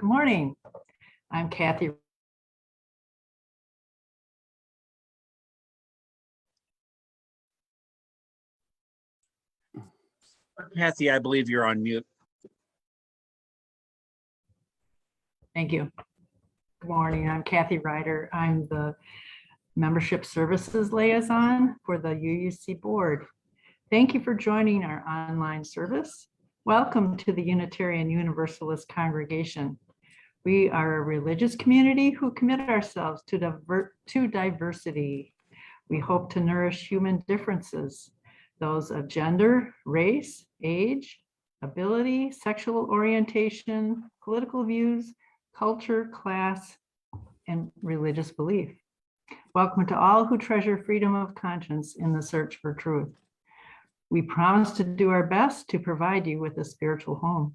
Good morning. I'm Kathy. Kathy, I believe you're on mute. Thank you. Good morning. I'm Kathy Ryder. I'm the Membership Services Liaison for the UUC Board. Thank you for joining our online service. Welcome to the Unitarian Universalist Congregation. We are a religious community who commit ourselves to diversity. We hope to nourish human differences, those of gender, race, age, ability, sexual orientation, political views, culture, class, and religious belief. Welcome to all who treasure freedom of conscience in the search for truth. We promise to do our best to provide you with a spiritual home.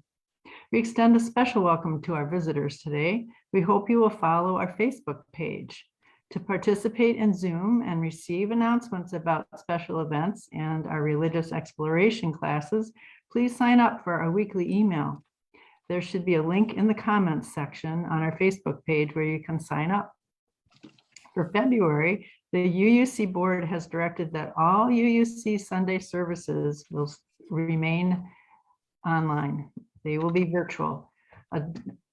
We extend a special welcome to our visitors today. We hope you will follow our Facebook page. To participate in Zoom and receive announcements about special events and our religious exploration classes, please sign up for our weekly email. There should be a link in the comments section on our Facebook page where you can sign up. For February, the UUC board has directed that all UUC Sunday services will remain online. They will be virtual.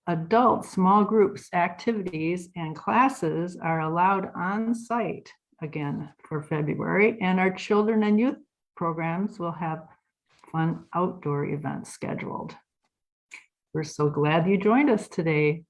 Adult small groups, activities, and classes are allowed on site again for February, and our children and youth programs will have fun outdoor events scheduled. We're so glad you joined us today.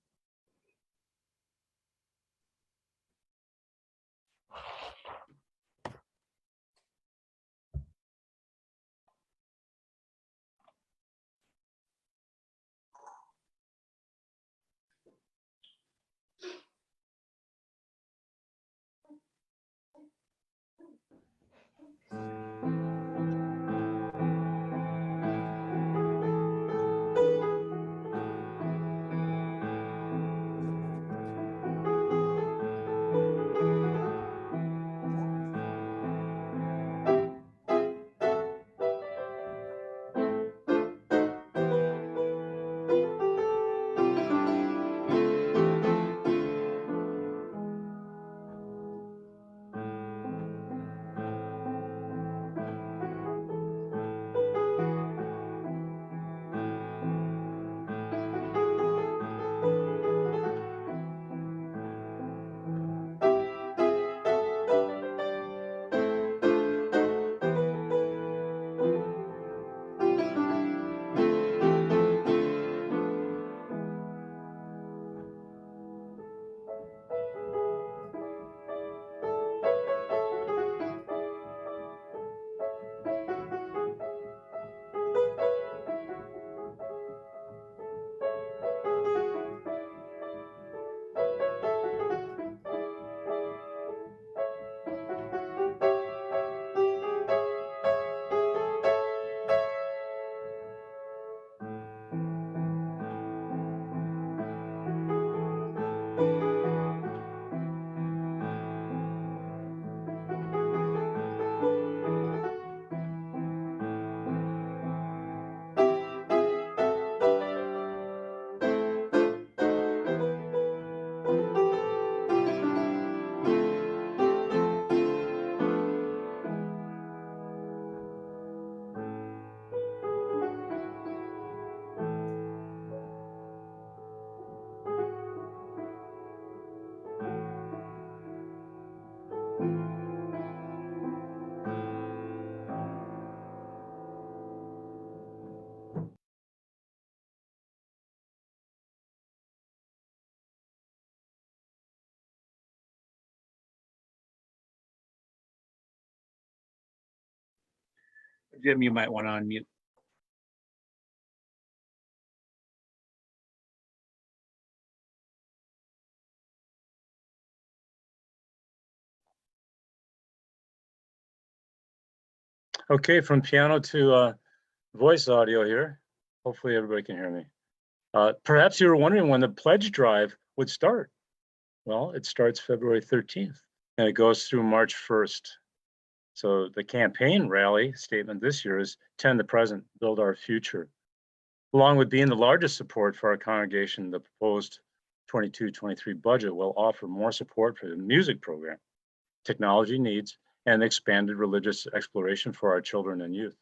Jim, you might want to unmute. Okay, from piano to voice audio here. Hopefully everybody can hear me. Perhaps you were wondering when the pledge drive would start. Well, it starts February 13th and it goes through March 1st. So the campaign rally statement this year is 10 the present, build our future. Along with being the largest support for our congregation, the proposed 22-23 budget will offer more support for the music program, technology needs, and expanded religious exploration for our children and youth.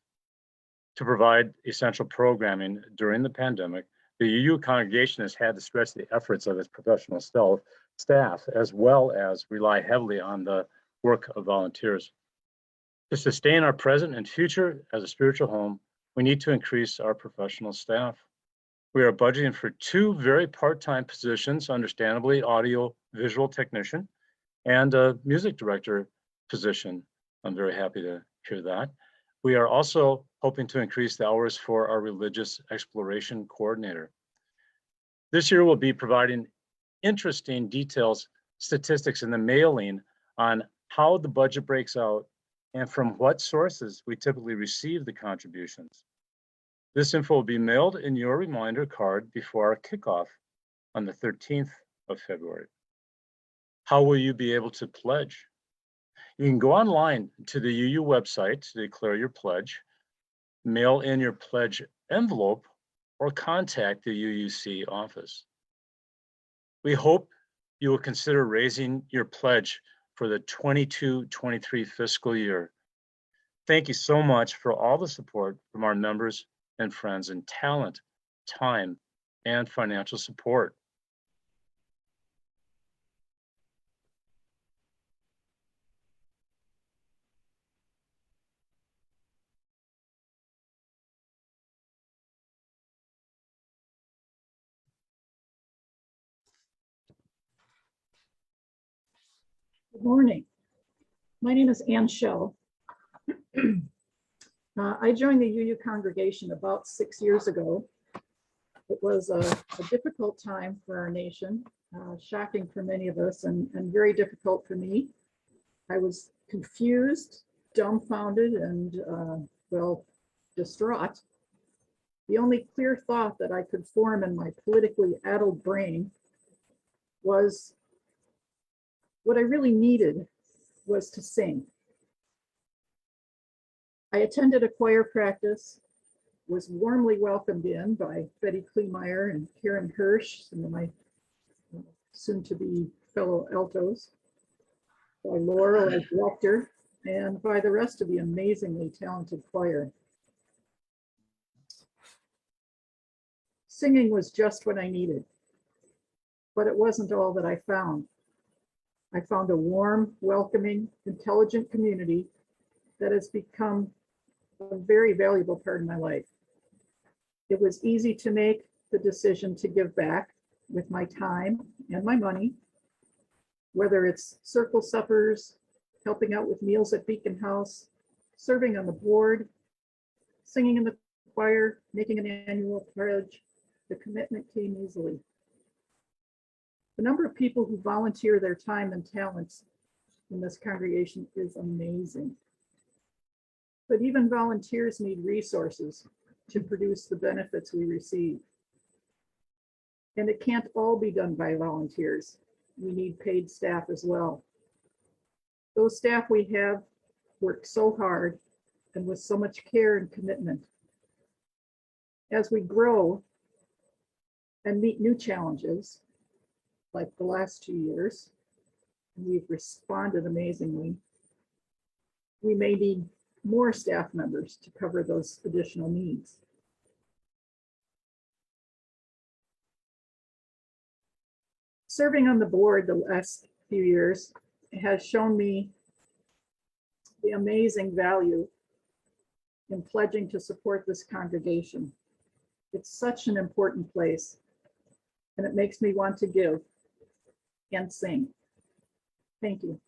To provide essential programming during the pandemic, the UU congregation has had to stretch the efforts of its professional staff, as well as rely heavily on the work of volunteers. To sustain our present and future as a spiritual home, we need to increase our professional staff. We are budgeting for 2 very part-time positions, understandably, audio visual technician and a music director position. I'm very happy to hear that. We are also hoping to increase the hours for our religious exploration coordinator. This year we'll be providing interesting details, statistics in the mailing on how the budget breaks out and from what sources we typically receive the contributions. This info will be mailed in your reminder card before our kickoff on the 13th of February. How will you be able to pledge? You can go online to the UU website to declare your pledge, mail in your pledge envelope, or contact the UUC office. We hope you will consider raising your pledge for the 22-23 fiscal year. Thank you so much for all the support from our members and friends in talent, time, and financial support. Good morning. My name is Ann Schell. I joined the UU congregation about 6 years ago. It was a difficult time for our nation, shocking for many of us, and very difficult for me. I was confused, dumbfounded, and well, distraught. The only clear thought that I could form in my politically addled brain was what I really needed was to sing. I attended a choir practice, was warmly welcomed in by Betty Kleemeyer and Karen Hirsch, some of my soon-to-be fellow altos, by Laurel as director, and by the rest of the amazingly talented choir. Singing was just what I needed, but it wasn't all that I found. I found a warm, welcoming, intelligent community that has become a very valuable part of my life. It was easy to make the decision to give back with my time and my money, whether it's circle suppers, helping out with meals at Beacon House, serving on the board, singing in the choir, making an annual pledge. The commitment came easily. The number of people who volunteer their time and talents in this congregation is amazing. But even volunteers need resources to produce the benefits we receive. And it can't all be done by volunteers. We need paid staff as well. Those staff we have work so hard and with so much care and commitment. As we grow and meet new challenges, like the last 2 years, and we've responded amazingly, we may need more staff members to cover those additional needs. Serving on the board the last few years has shown me the amazing value in pledging to support this congregation. It's such an important place, and it makes me want to give and sing. Thank you.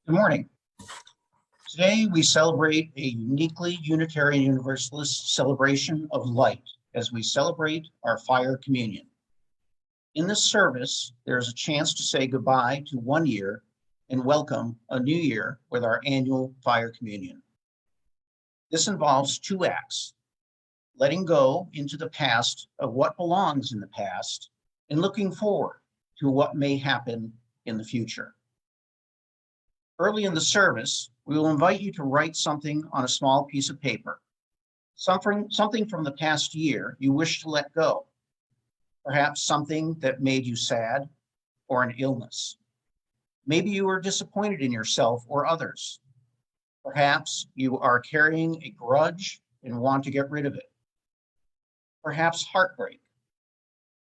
Good morning. Today, we celebrate a uniquely Unitarian Universalist celebration of light as we celebrate our fire communion. In this service, there's a chance to say goodbye to 1 year and welcome a new year with our annual fire communion. This involves 2 acts: letting go into the past of what belongs in the past and looking forward to what may happen in the future. Early in the service, we will invite you to write something on a small piece of paper. Something from the past year you wish to let go. Perhaps something that made you sad or an illness. Maybe you are disappointed in yourself or others. Perhaps you are carrying a grudge and want to get rid of it. Perhaps heartbreak.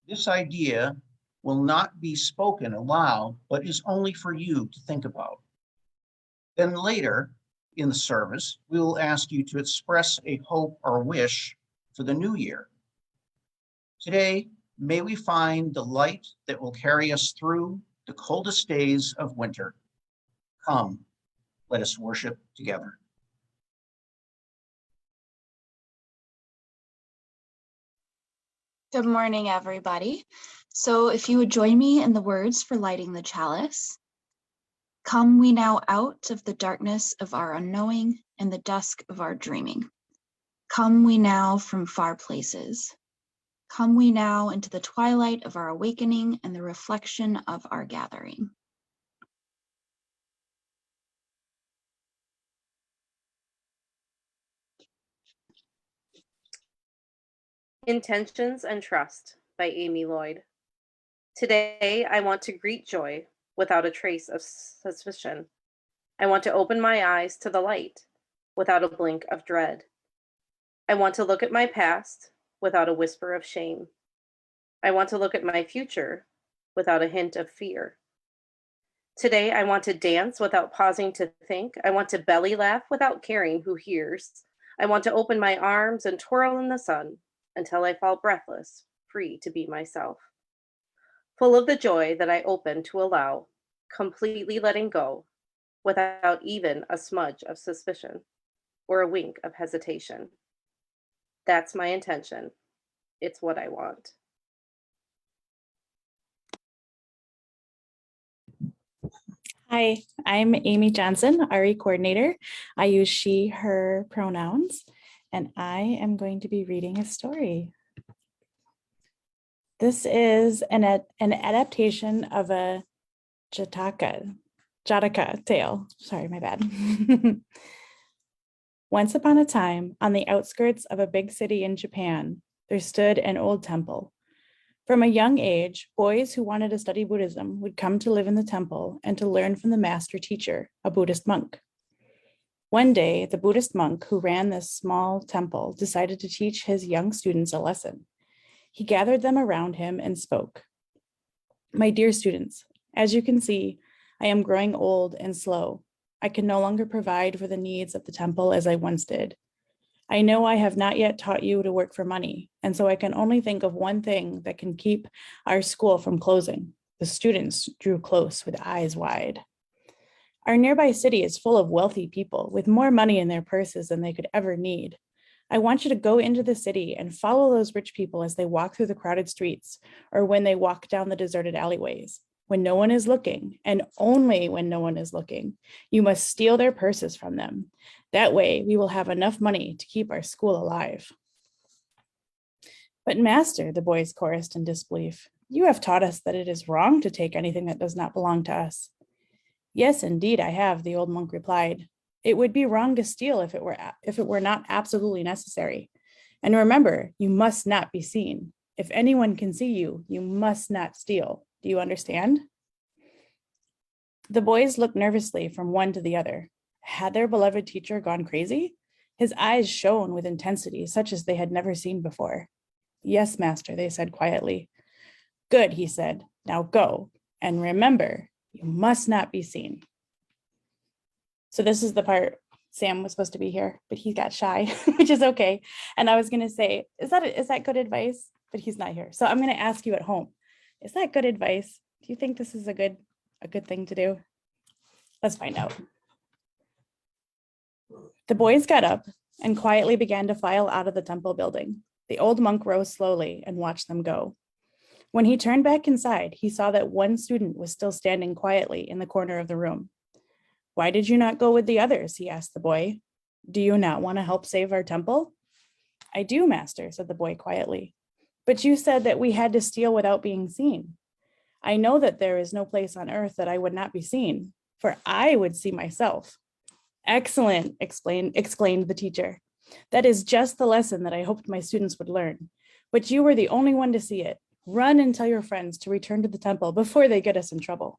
This idea will not be spoken aloud, but is only for you to think about. Then later in the service, we will ask you to express a hope or wish for the new year. Today, may we find the light that will carry us through the coldest days of winter. Come, let us worship together. Good morning, everybody. So if you would join me in the words for lighting the chalice. Come we now out of the darkness of our unknowing and the dusk of our dreaming. Come we now from far places. Come we now into the twilight of our awakening and the reflection of our gathering. Intentions and Trust by Amy Lloyd. Today, I want to greet joy without a trace of suspicion. I want to open my eyes to the light without a blink of dread. I want to look at my past without a whisper of shame. I want to look at my future without a hint of fear. Today, I want to dance without pausing to think. I want to belly laugh without caring who hears. I want to open my arms and twirl in the sun until I fall breathless, free to be myself. Full of the joy that I open to allow, completely letting go, without even a smudge of suspicion or a wink of hesitation. That's my intention. It's what I want. Hi, I'm Amy Johnson, RE coordinator. I use she, her pronouns, and I am going to be reading a story. This is an adaptation of a Jataka tale. Sorry, my bad. Once upon a time, on the outskirts of a big city in Japan, there stood an old temple. From a young age, boys who wanted to study Buddhism would come to live in the temple and to learn from the master teacher, a Buddhist monk. One day, the Buddhist monk who ran this small temple decided to teach his young students a lesson. He gathered them around him and spoke. My dear students, as you can see, I am growing old and slow. I can no longer provide for the needs of the temple as I once did. I know I have not yet taught you to work for money, and so I can only think of one thing that can keep our school from closing. The students drew close with eyes wide. Our nearby city is full of wealthy people with more money in their purses than they could ever need. I want you to go into the city and follow those rich people as they walk through the crowded streets or when they walk down the deserted alleyways. When no one is looking, and only when no one is looking, you must steal their purses from them. That way, we will have enough money to keep our school alive. But master, the boys chorused in disbelief, you have taught us that it is wrong to take anything that does not belong to us. Yes, indeed, I have, the old monk replied. It would be wrong to steal if it were not absolutely necessary. And remember, you must not be seen. If anyone can see you, you must not steal. Do you understand? The boys looked nervously from one to the other. Had their beloved teacher gone crazy? His eyes shone with intensity, such as they had never seen before. Yes, master, they said quietly. Good, he said. Now go. And remember, you must not be seen. So this is the part Sam was supposed to be here, but he got shy, which is okay. And I was going to say, is that good advice? But he's not here. So I'm going to ask you at home. Is that good advice? Do you think this is a good thing to do? Let's find out. The boys got up and quietly began to file out of the temple building. The old monk rose slowly and watched them go. When he turned back inside, he saw that one student was still standing quietly in the corner of the room. Why did you not go with the others? He asked the boy. Do you not want to help save our temple? I do, master, said the boy quietly. But you said that we had to steal without being seen. I know that there is no place on earth that I would not be seen. for I would see myself. Excellent, exclaimed the teacher. That is just the lesson that I hoped my students would learn. But you were the only one to see it. Run and tell your friends to return to the temple before they get us in trouble.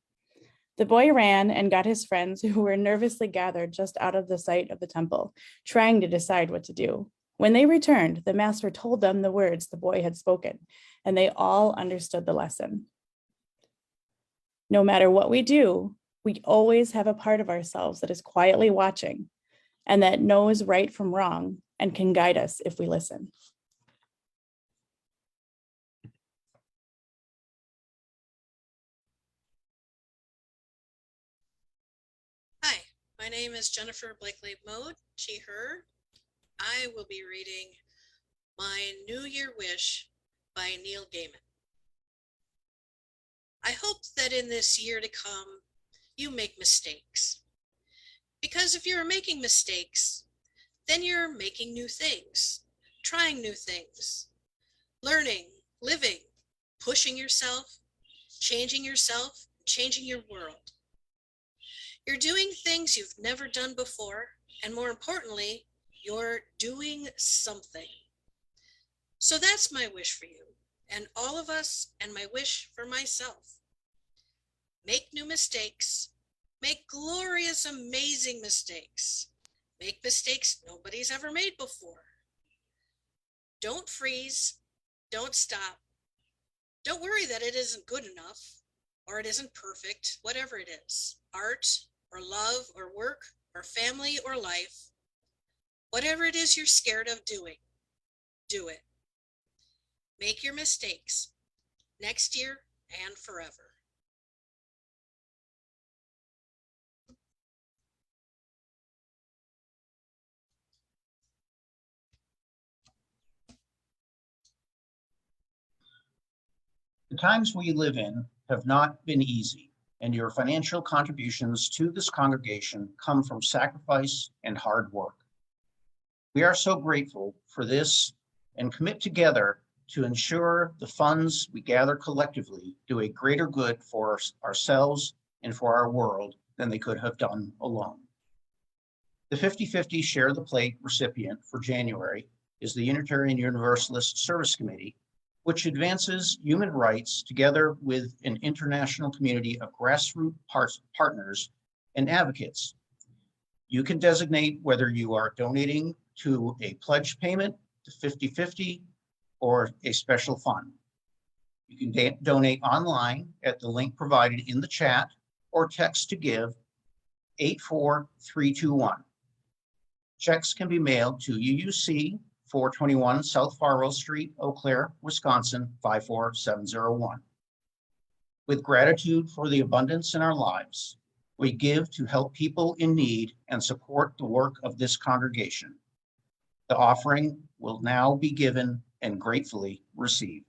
The boy ran and got his friends, who were nervously gathered just out of the sight of the temple, trying to decide what to do. When they returned, the master told them the words the boy had spoken, and they all understood the lesson. No matter what we do, we always have a part of ourselves that is quietly watching and that knows right from wrong and can guide us if we listen. Hi, my name is Jennifer Blakely Mode, she, her. I will be reading My New Year Wish by Neil Gaiman. I hope that in this year to come, you make mistakes. Because if you're making mistakes, then you're making new things, trying new things, learning, living, pushing yourself, changing your world. You're doing things you've never done before, and more importantly, you're doing something. So that's my wish for you, and all of us, and my wish for myself. Make new mistakes. Make glorious, amazing mistakes. Make mistakes nobody's ever made before. Don't freeze. Don't stop. Don't worry that it isn't good enough, or it isn't perfect, whatever it is. Art, or love, or work, or family, or life. Whatever it is you're scared of doing, do it. Make your mistakes next year and forever. The times we live in have not been easy, and your financial contributions to this congregation come from sacrifice and hard work. We are so grateful for this and commit together to ensure the funds we gather collectively do a greater good for ourselves and for our world than they could have done alone. The 50-50 Share the Plate recipient for January is the Unitarian Universalist Service Committee, which advances human rights together with an international community of grassroots partners and advocates. You can designate whether you are donating to a pledge payment, to 50-50, or a special fund. You can donate online at the link provided in the chat or text to give 84321. Checks can be mailed to UUC 421 South Farwell Street, Eau Claire, Wisconsin 54701. With gratitude for the abundance in our lives, we give to help people in need and support the work of this congregation. The offering will now be given and gratefully received.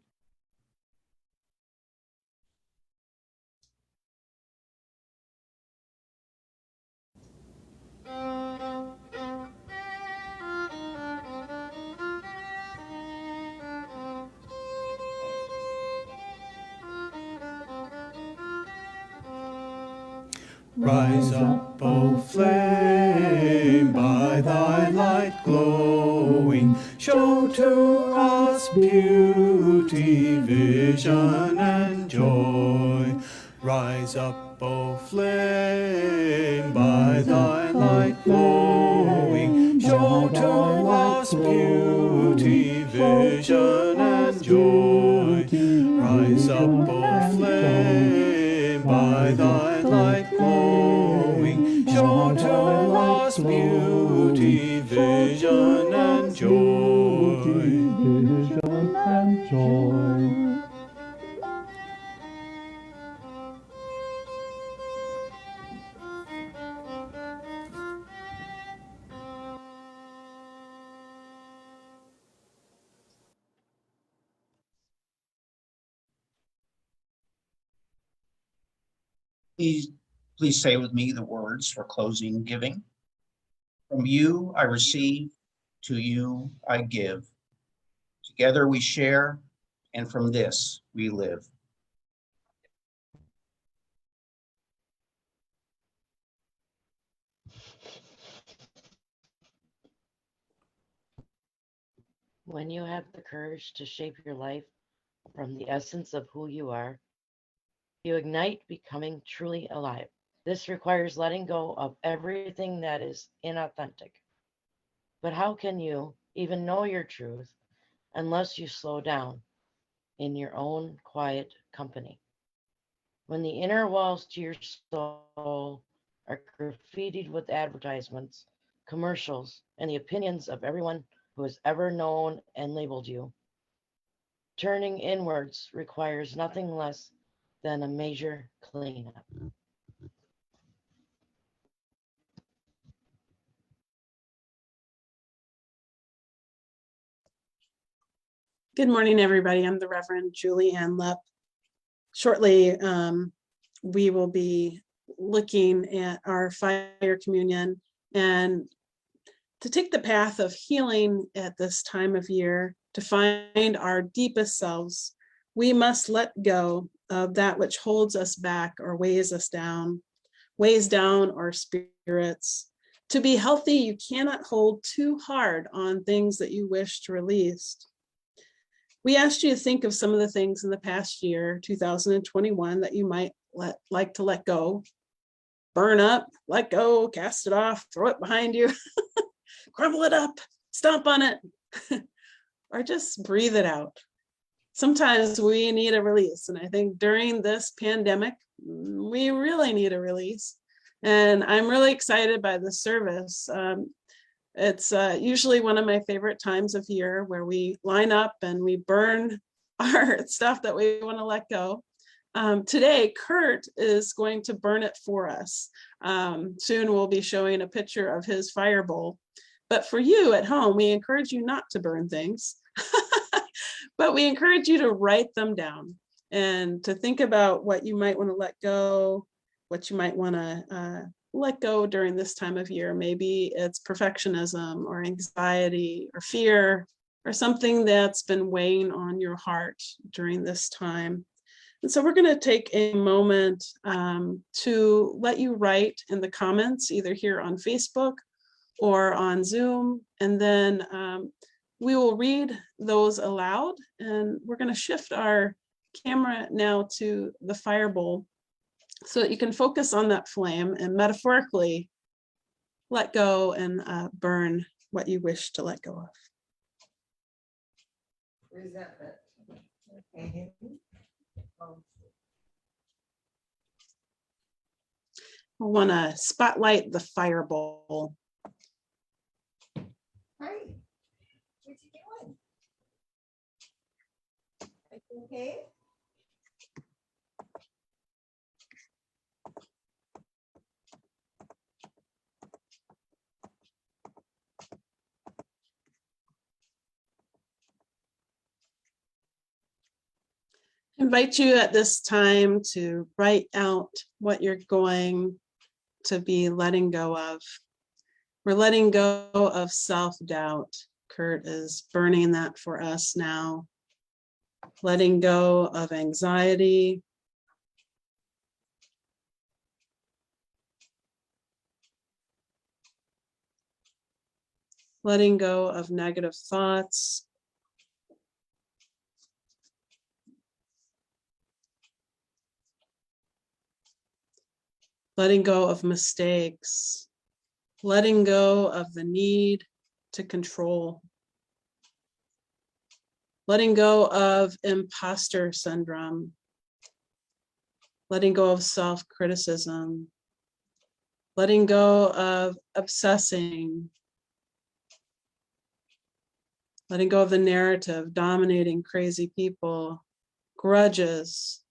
Rise up, O flame, by thy light glowing, show to us beauty, vision, and joy. Rise up, O flame, by thy light glowing, show to us beauty, vision, and joy. Rise up, O flame, by thy light glowing, show to us beauty, vision, and joy. Vision and joy. Please say with me the words for closing giving. From you I receive, to you I give. Together we share, and from this we live. When you have the courage to shape your life from the essence of who you are, you ignite becoming truly alive. This requires letting go of everything that is inauthentic. But how can you even know your truth unless you slow down in your own quiet company? When the inner walls to your soul are graffitied with advertisements, commercials, and the opinions of everyone who has ever known and labeled you, turning inwards requires nothing less than a major cleanup. Good morning, everybody. I'm the Reverend Julie Ann Lepp. Shortly, we will be looking at our fire communion, and to take the path of healing at this time of year, to find our deepest selves, we must let go of that which holds us back or weighs down our spirits. To be healthy, you cannot hold too hard on things that you wish to release. We asked you to think of some of the things in the past year, 2021, that you might like to let go, burn up, let go, cast it off, throw it behind you, crumble it up, stomp on it, or just breathe it out. Sometimes we need a release. And I think during this pandemic, we really need a release. And I'm really excited by this service. It's usually one of my favorite times of year where we line up and we burn our stuff that we want to let go. Today, Kurt is going to burn it for us. Soon we'll be showing a picture of his fire bowl. But for you at home, we encourage you not to burn things, but we encourage you to write them down and to think about what you might want to let go, what you might want to let go during this time of year. Maybe it's perfectionism or anxiety or fear or something that's been weighing on your heart during this time. And so we're going to take a moment to let you write in the comments, either here on Facebook or on Zoom, and then we will read those aloud. And we're going to shift our camera now to the fire bowl so that you can focus on that flame and metaphorically let go and burn what you wish to let go of. Resentment. Okay. I want to spotlight the fire bowl. Hi. What you doing? Are you okay? I invite you at this time to write out what you're going to be letting go of. We're letting go of self-doubt. Kurt is burning that for us now. Letting go of anxiety. Letting go of negative thoughts. Letting go of mistakes. Letting go of the need to control. Letting go of imposter syndrome. Letting go of self-criticism. Letting go of obsessing. Letting go of the narrative dominating crazy people, grudges,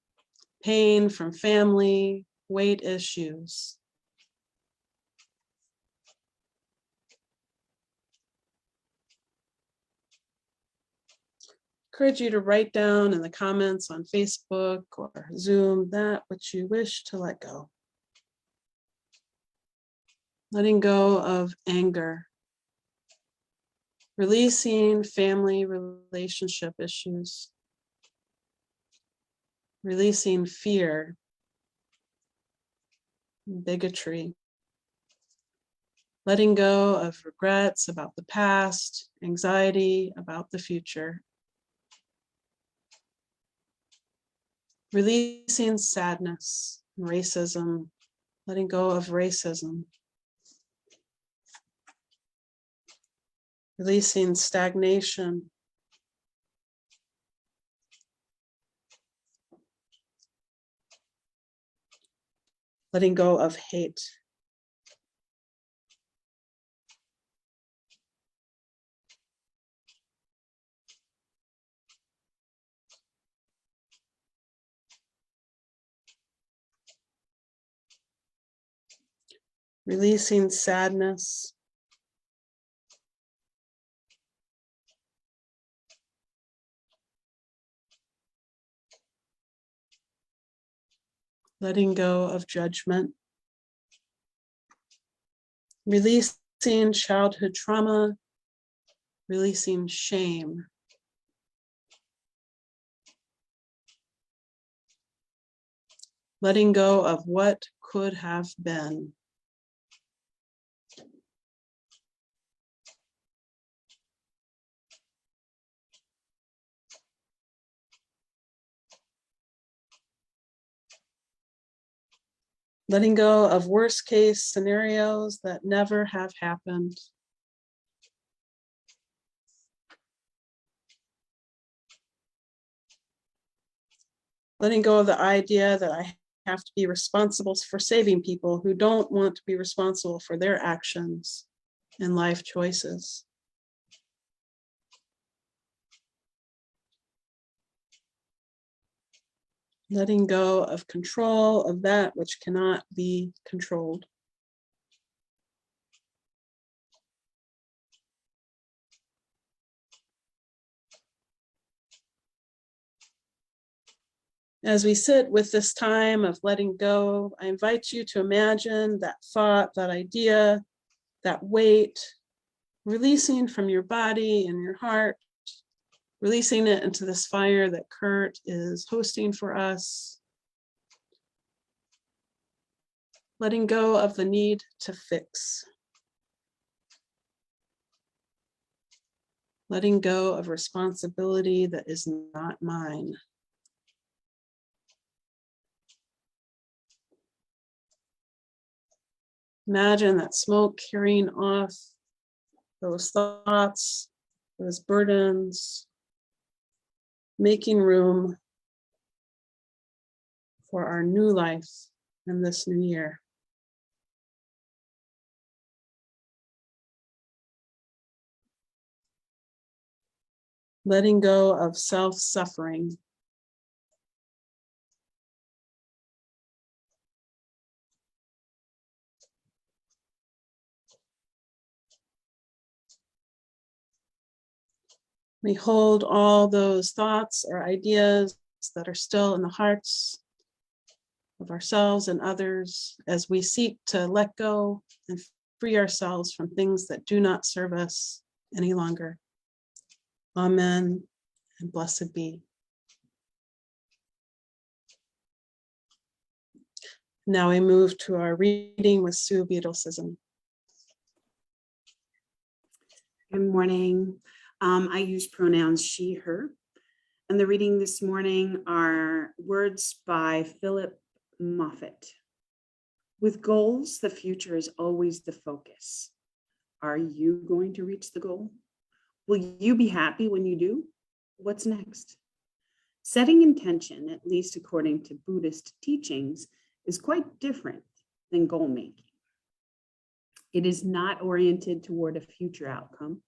pain from family, weight issues. Encourage you to write down in the comments on Facebook or Zoom that which you wish to let go. Letting go of anger. Releasing family relationship issues. Releasing fear, bigotry. letting go of regrets about the past, anxiety about the future. Releasing sadness, racism, letting go of racism. Releasing stagnation. Letting go of hate. Releasing sadness. Letting go of judgment. Releasing childhood trauma. Releasing shame. Letting go of what could have been. Letting go of worst case scenarios that never have happened. Letting go of the idea that I have to be responsible for saving people who don't want to be responsible for their actions and life choices. Letting go of control of that which cannot be controlled. As we sit with this time of letting go, I invite you to imagine that thought, that idea, that weight, releasing from your body and your heart, releasing it into this fire that Kurt is hosting for us. Letting go of the need to fix. Letting go of responsibility that is not mine. Imagine that smoke carrying off those thoughts, those burdens, making room for our new life in this new year. Letting go of self-suffering. We hold all those thoughts or ideas that are still in the hearts of ourselves and others as we seek to let go and free ourselves from things that do not serve us any longer. Amen and blessed be. Now we move to our reading with Sue Beadlesism. Good morning. I use pronouns she, her. And the reading this morning are words by Philip Moffat. With goals, the future is always the focus. Are you going to reach the goal? Will you be happy when you do? What's next? Setting intention, at least according to Buddhist teachings, is quite different than goal making. It is not oriented toward a future outcome.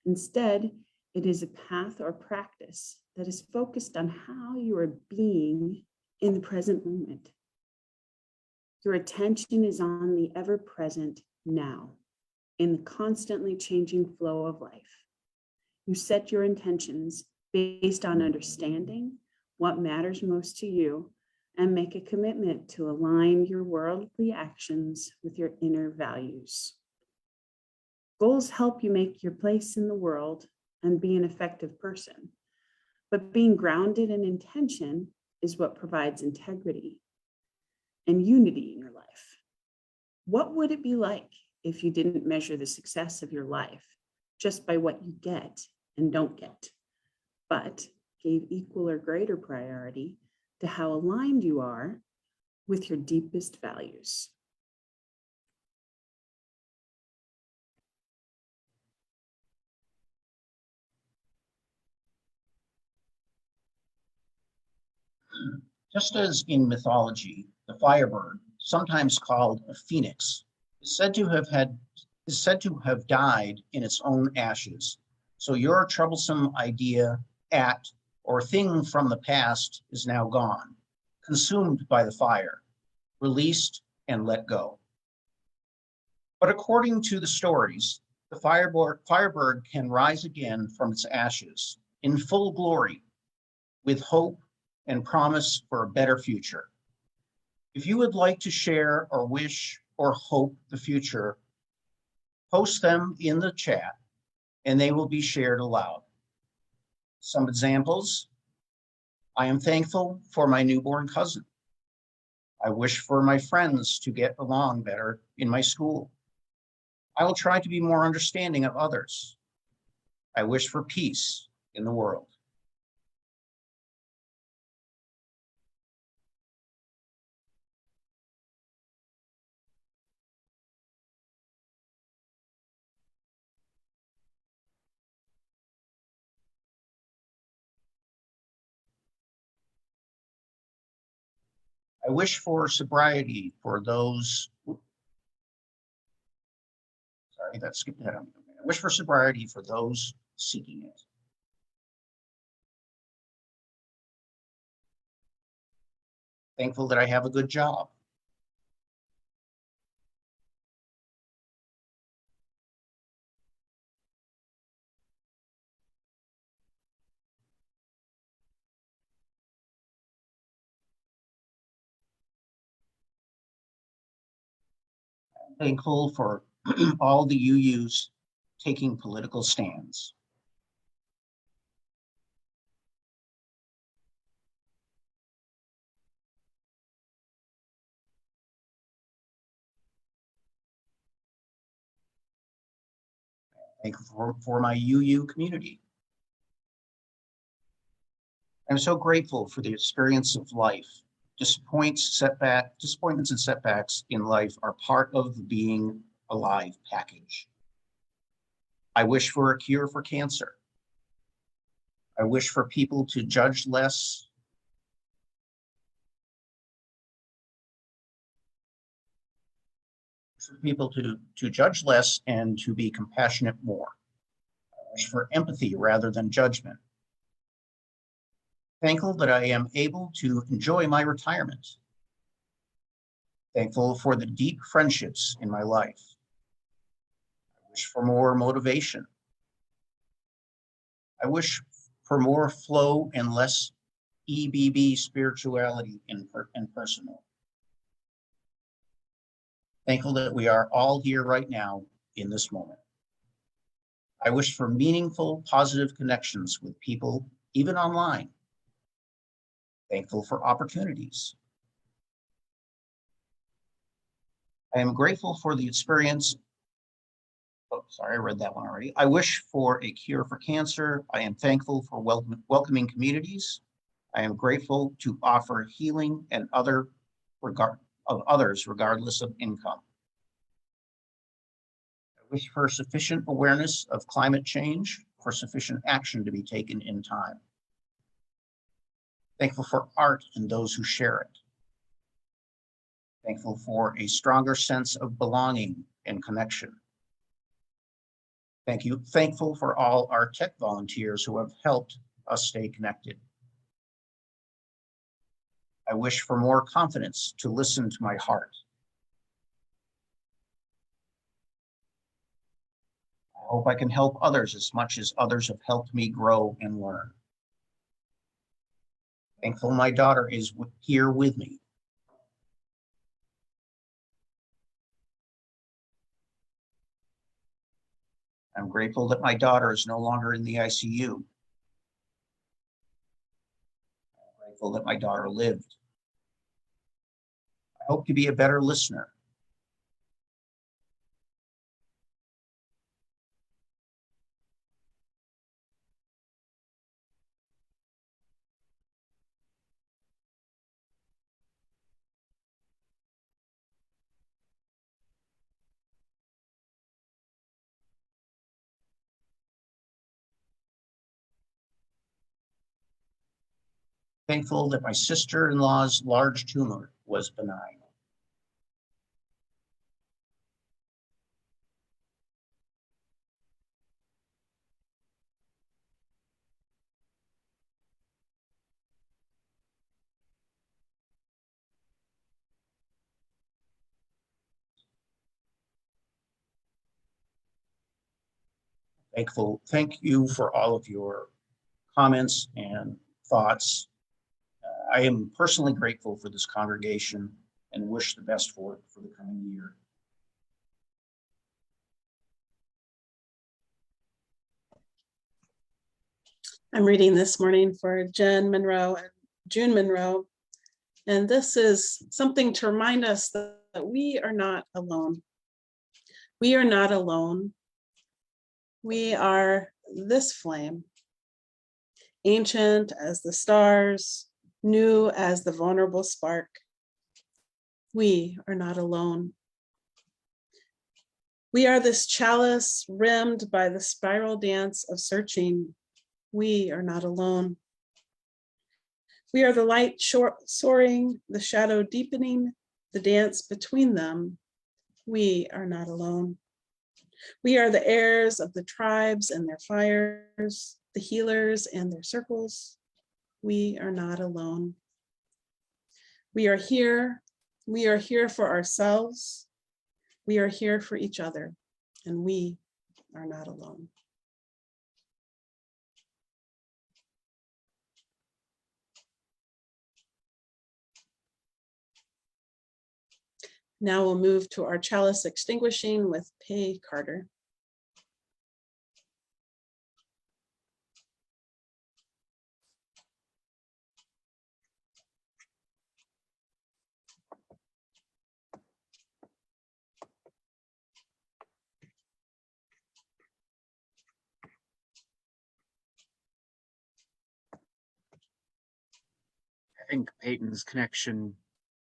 Instead, it is a path or practice that is focused on how you are being in the present moment. Your attention is on the ever-present now, in the constantly changing flow of life. You set your intentions based on understanding what matters most to you and make a commitment to align your worldly actions with your inner values. Goals help you make your place in the world and be an effective person, but being grounded in intention is what provides integrity and unity in your life. What would it be like if you didn't measure the success of your life just by what you get and don't get, but gave equal or greater priority to how aligned you are with your deepest values. Just as in mythology, the firebird, sometimes called a phoenix, is said to have died in its own ashes. So your troublesome idea, act, or thing from the past is now gone, consumed by the fire, released and let go. But according to the stories, the firebird can rise again from its ashes in full glory, with hope and promise for a better future. If you would like to share or wish or hope the future, post them in the chat and they will be shared aloud. Some examples: I am thankful for my newborn cousin. I wish for my friends to get along better in my school. I will try to be more understanding of others. I wish for peace in the world. I wish for sobriety for those, sorry, that skipped ahead. I wish for sobriety for those seeking it. Thankful that I have a good job. Thankful for all the UUs taking political stands. Thankful for my UU community. I'm so grateful for the experience of life. Disappointments and setbacks in life are part of the being alive package. I wish for a cure for cancer. I wish for people to judge less. For people to judge less and to be compassionate more. I wish for empathy rather than judgment. Thankful that I am able to enjoy my retirement. Thankful for the deep friendships in my life. I wish for more motivation. I wish for more flow and less EBB spirituality in personal. Thankful that we are all here right now in this moment. I wish for meaningful, positive connections with people, even online. Thankful for opportunities. I am grateful for the experience. Oh, sorry, I read that one already. I wish for a cure for cancer. I am thankful for welcoming communities. I am grateful to offer healing and others regardless of income. I wish for sufficient awareness of climate change for sufficient action to be taken in time. Thankful for art and those who share it. Thankful for a stronger sense of belonging and connection. Thankful for all our tech volunteers who have helped us stay connected. I wish for more confidence to listen to my heart. I hope I can help others as much as others have helped me grow and learn. Thankful my daughter is here with me. I'm grateful that my daughter is no longer in the ICU. I'm grateful that my daughter lived. I hope to be a better listener. Thankful that my sister-in-law's large tumor was benign. Thank you for all of your comments and thoughts. I am personally grateful for this congregation and wish the best for it for the coming year. I'm reading this morning for Jen Monroe and June Monroe. And this is something to remind us that we are not alone. We are not alone. We are this flame, ancient as the stars, new as the vulnerable spark. We are not alone. We are this chalice rimmed by the spiral dance of searching. We are not alone. We are the light soaring, the shadow deepening, the dance between them. We are not alone. We are the heirs of the tribes and their fires, the healers and their circles. We are not alone. We are here. We are here for ourselves. We are here for each other, and we are not alone. Now we'll move to our chalice extinguishing with Pay Carter. I think Peyton's connection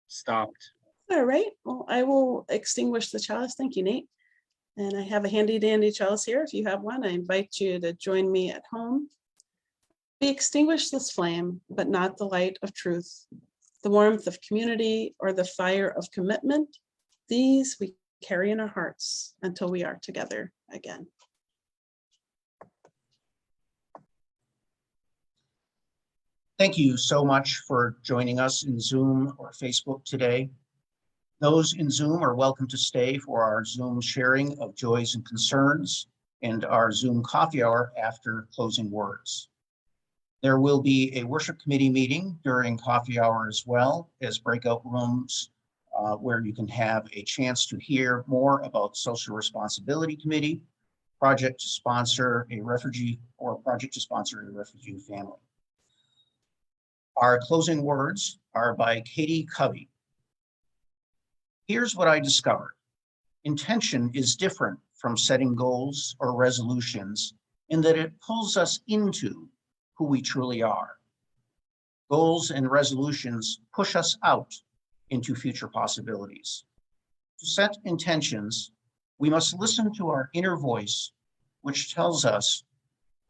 stopped. All right, well, I will extinguish the chalice. Thank you, Nate. And I have a handy dandy chalice here. If you have one, I invite you to join me at home. We extinguish this flame, but not the light of truth, the warmth of community, or the fire of commitment. These we carry in our hearts until we are together again. Thank you so much for joining us in Zoom or Facebook today. Those in Zoom are welcome to stay for our Zoom sharing of joys and concerns and our Zoom coffee hour after closing words. There will be a worship committee meeting during coffee hour as well as breakout rooms where you can have a chance to hear more about Social Responsibility Committee, project to sponsor a refugee or project to sponsor a refugee family. Our closing words are by Katie Covey. Here's what I discovered. Intention is different from setting goals or resolutions in that it pulls us into who we truly are. Goals and resolutions push us out into future possibilities. To set intentions, we must listen to our inner voice, which tells us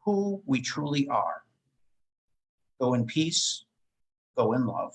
who we truly are. Go in peace, go in love.